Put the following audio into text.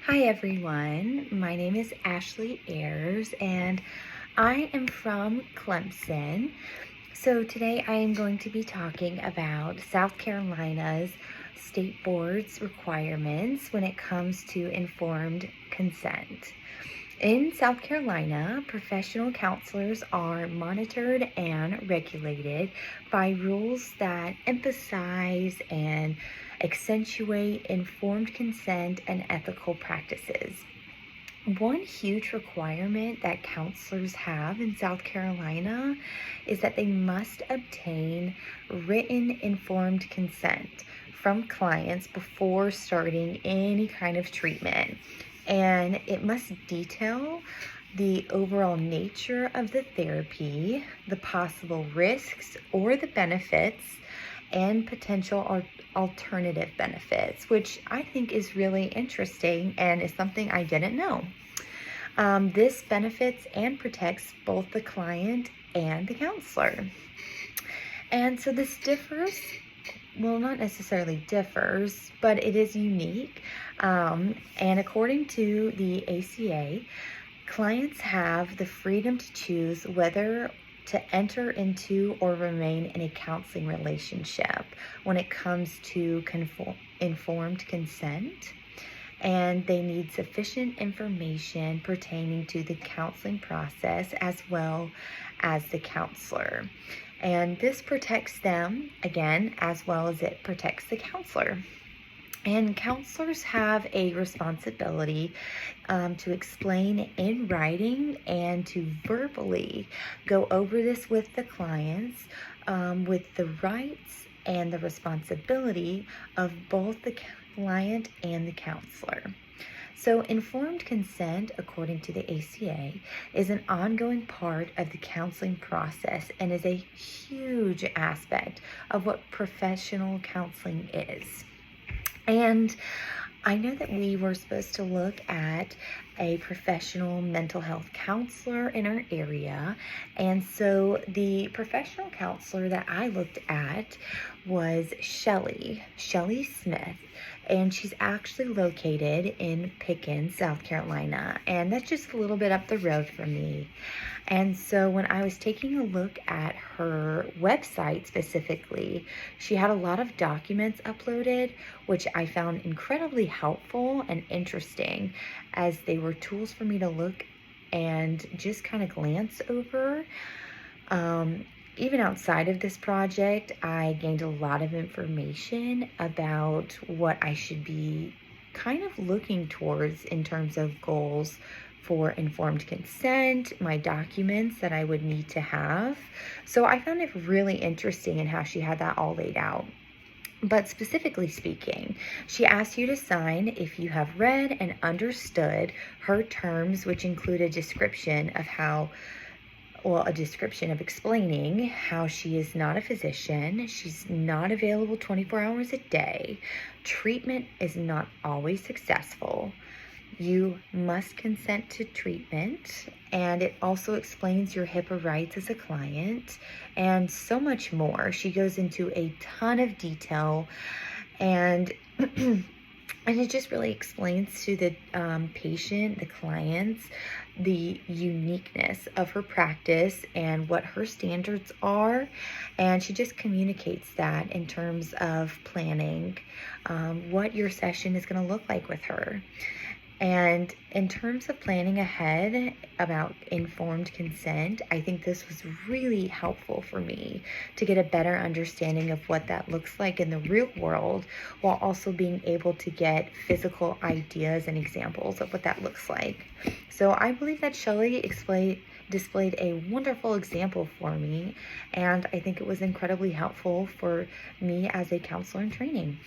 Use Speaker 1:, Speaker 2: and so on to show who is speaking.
Speaker 1: Hi everyone, my name is Ashley Ayers and I am from Clemson. So today I am going to be talking about South Carolina's state board's requirements when it comes to informed consent. In South Carolina, professional counselors are monitored and regulated by rules that emphasize and accentuate informed consent and ethical practices. One huge requirement that counselors have in South Carolina is that they must obtain written informed consent from clients before starting any kind of treatment. And it must detail the overall nature of the therapy, the possible risks or the benefits, and potential alternative benefits, which I think is really interesting and is something I didn't know. This benefits and protects both the client and the counselor. And so this differs, well, not necessarily differs, but it is unique. And according to the ACA, clients have the freedom to choose whether to enter into or remain in a counseling relationship when it comes to informed consent. And they need sufficient information pertaining to the counseling process as well as the counselor. And this protects them, again, as well as it protects the counselor. And counselors have a responsibility to explain in writing and to verbally go over this with the clients with the rights and the responsibility of both the client and the counselor. So informed consent, according to the ACA, is an ongoing part of the counseling process and is a huge aspect of what professional counseling is. And I know that we were supposed to look at a professional mental health counselor in our area. And so the professional counselor that I looked at was Shelly Smith. And she's actually located in Pickens, South Carolina. And that's just a little bit up the road from me. And so when I was taking a look at her website specifically, she had a lot of documents uploaded, which I found incredibly helpful and interesting as they were tools for me to look and just kind of glance over. Even outside of this project, I gained a lot of information about what I should be kind of looking towards in terms of goals for informed consent, my documents that I would need to have. So I found it really interesting in how she had that all laid out. But specifically speaking, she asks you to sign if you have read and understood her terms, which include a description of explaining how she is not a physician, she's not available 24 hours a day, treatment is not always successful, you must consent to treatment, and it also explains your HIPAA rights as a client, and so much more. She goes into a ton of detail, and and it just really explains to the patient, the clients, the uniqueness of her practice and what her standards are. And she just communicates that in terms of planning what your session is going to look like with her. And in terms of planning ahead about informed consent, I think this was really helpful for me to get a better understanding of what that looks like in the real world, while also being able to get physical ideas and examples of what that looks like. So I believe that Shelly displayed a wonderful example for me, and I think it was incredibly helpful for me as a counselor in training.